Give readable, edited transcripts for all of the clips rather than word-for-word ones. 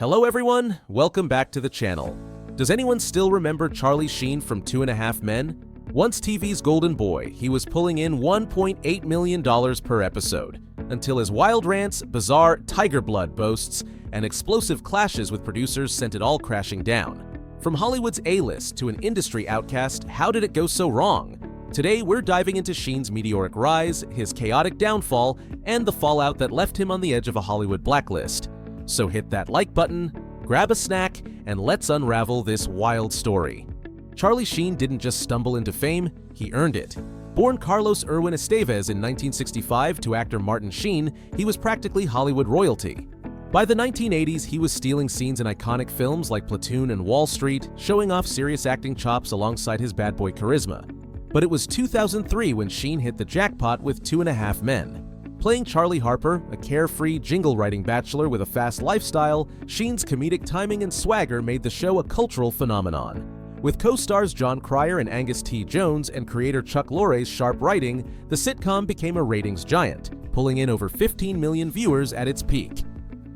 Hello everyone, welcome back to the channel. Does anyone still remember Charlie Sheen from 2.5 Men? Once TV's golden boy, he was pulling in $1.8 million per episode, until his wild rants, bizarre tiger blood boasts, and explosive clashes with producers sent it all crashing down. From Hollywood's A-list to an industry outcast, how did it go so wrong? Today, we're diving into Sheen's meteoric rise, his chaotic downfall, and the fallout that left him on the edge of a Hollywood blacklist. So hit that like button, grab a snack, and let's unravel this wild story. Charlie Sheen didn't just stumble into fame, he earned it. Born Carlos Irwin Estevez in 1965 to actor Martin Sheen, he was practically Hollywood royalty. By the 1980s, he was stealing scenes in iconic films like Platoon and Wall Street, showing off serious acting chops alongside his bad boy charisma. But it was 2003 when Sheen hit the jackpot with 2.5 Men. Playing Charlie Harper, a carefree, jingle-writing bachelor with a fast lifestyle, Sheen's comedic timing and swagger made the show a cultural phenomenon. With co-stars John Cryer and Angus T. Jones and creator Chuck Lorre's sharp writing, the sitcom became a ratings giant, pulling in over 15 million viewers at its peak.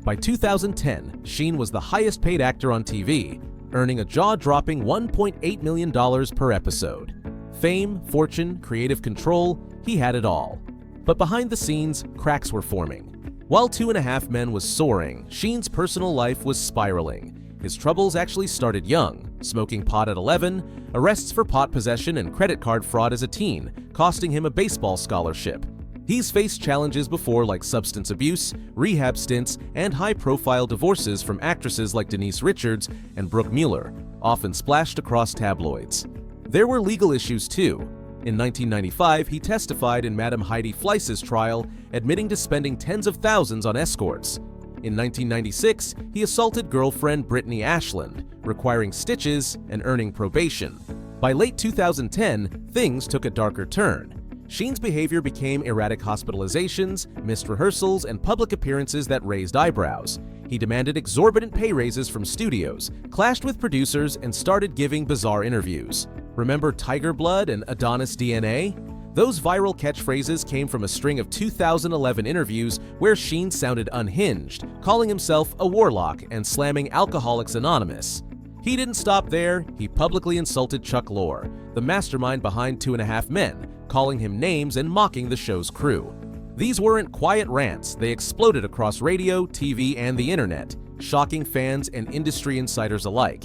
By 2010, Sheen was the highest-paid actor on TV, earning a jaw-dropping $1.8 million per episode. Fame, fortune, creative control, he had it all. But behind the scenes, cracks were forming. While 2.5 Men was soaring, Sheen's personal life was spiraling. His troubles actually started young, smoking pot at 11, arrests for pot possession and credit card fraud as a teen, costing him a baseball scholarship. He's faced challenges before like substance abuse, rehab stints, and high-profile divorces from actresses like Denise Richards and Brooke Mueller, often splashed across tabloids. There were legal issues too. In 1995, he testified in Madam Heidi Fleiss's trial, admitting to spending tens of thousands on escorts. In 1996, he assaulted girlfriend Brittany Ashland, requiring stitches and earning probation. By late 2010, things took a darker turn. Sheen's behavior became erratic hospitalizations, missed rehearsals, and public appearances that raised eyebrows. He demanded exorbitant pay raises from studios, clashed with producers, and started giving bizarre interviews. Remember Tiger Blood and Adonis DNA? Those viral catchphrases came from a string of 2011 interviews where Sheen sounded unhinged, calling himself a warlock and slamming Alcoholics Anonymous. He didn't stop there, he publicly insulted Chuck Lorre, the mastermind behind 2.5 Men, calling him names and mocking the show's crew. These weren't quiet rants, they exploded across radio, TV, and the internet, shocking fans and industry insiders alike.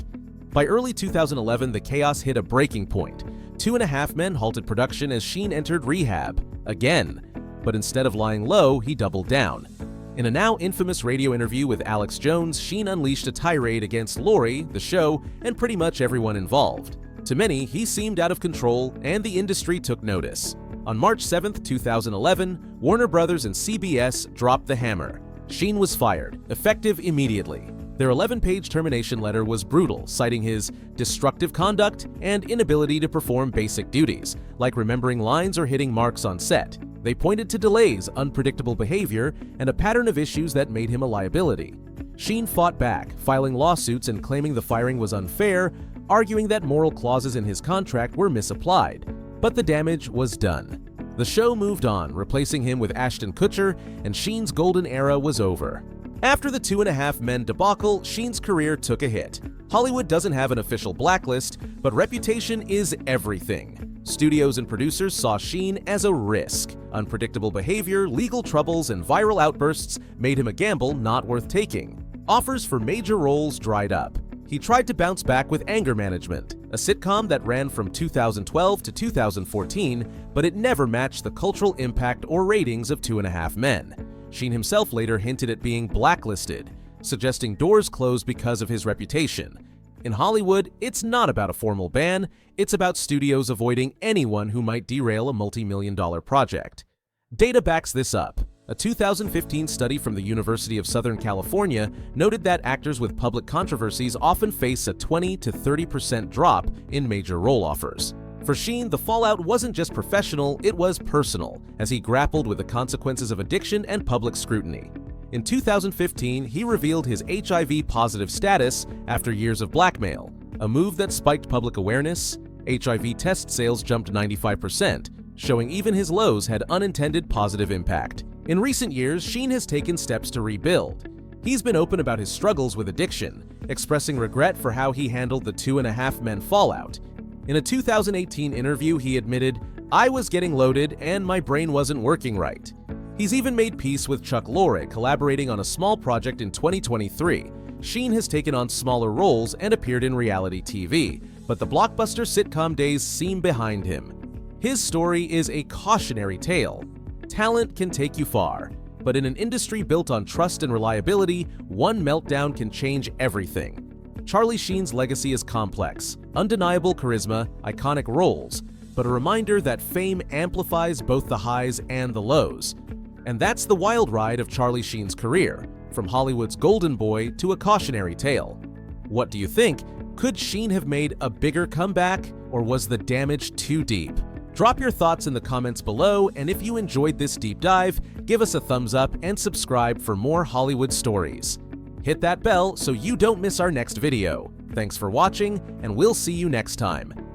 By early 2011, the chaos hit a breaking point. 2.5 Men halted production as Sheen entered rehab, again. But instead of lying low, he doubled down. In a now infamous radio interview with Alex Jones, Sheen unleashed a tirade against Lorre, the show, and pretty much everyone involved. To many, he seemed out of control, and the industry took notice. On March 7, 2011, Warner Brothers and CBS dropped the hammer. Sheen was fired, effective immediately. Their 11-page termination letter was brutal, citing his destructive conduct and inability to perform basic duties, like remembering lines or hitting marks on set. They pointed to delays, unpredictable behavior, and a pattern of issues that made him a liability. Sheen fought back, filing lawsuits and claiming the firing was unfair, arguing that moral clauses in his contract were misapplied. But the damage was done. The show moved on, replacing him with Ashton Kutcher, and Sheen's golden era was over. After the 2.5 Men debacle, Sheen's career took a hit. Hollywood doesn't have an official blacklist, but reputation is everything. Studios and producers saw Sheen as a risk. Unpredictable behavior, legal troubles, and viral outbursts made him a gamble not worth taking. Offers for major roles dried up. He tried to bounce back with Anger Management, a sitcom that ran from 2012 to 2014, but it never matched the cultural impact or ratings of 2.5 Men. Sheen himself later hinted at being blacklisted, suggesting doors closed because of his reputation. In Hollywood, it's not about a formal ban, it's about studios avoiding anyone who might derail a multi-million-dollar project. Data backs this up. A 2015 study from the University of Southern California noted that actors with public controversies often face a 20 to 30% drop in major role offers. For Sheen, the fallout wasn't just professional, it was personal, as he grappled with the consequences of addiction and public scrutiny. In 2015, he revealed his HIV-positive status after years of blackmail, a move that spiked public awareness. HIV test sales jumped 95%, showing even his lows had unintended positive impact. In recent years, Sheen has taken steps to rebuild. He's been open about his struggles with addiction, expressing regret for how he handled the 2.5 Men fallout. In a 2018 interview, he admitted, "I was getting loaded and my brain wasn't working right." He's even made peace with Chuck Lorre, collaborating on a small project in 2023. Sheen has taken on smaller roles and appeared in reality TV, but the blockbuster sitcom days seem behind him. His story is a cautionary tale. Talent can take you far, but in an industry built on trust and reliability, one meltdown can change everything. Charlie Sheen's legacy is complex, undeniable charisma, iconic roles, but a reminder that fame amplifies both the highs and the lows. And that's the wild ride of Charlie Sheen's career, from Hollywood's golden boy to a cautionary tale. What do you think? Could Sheen have made a bigger comeback, or was the damage too deep? Drop your thoughts in the comments below, and if you enjoyed this deep dive, give us a thumbs up and subscribe for more Hollywood stories. Hit that bell so you don't miss our next video. Thanks for watching, and we'll see you next time.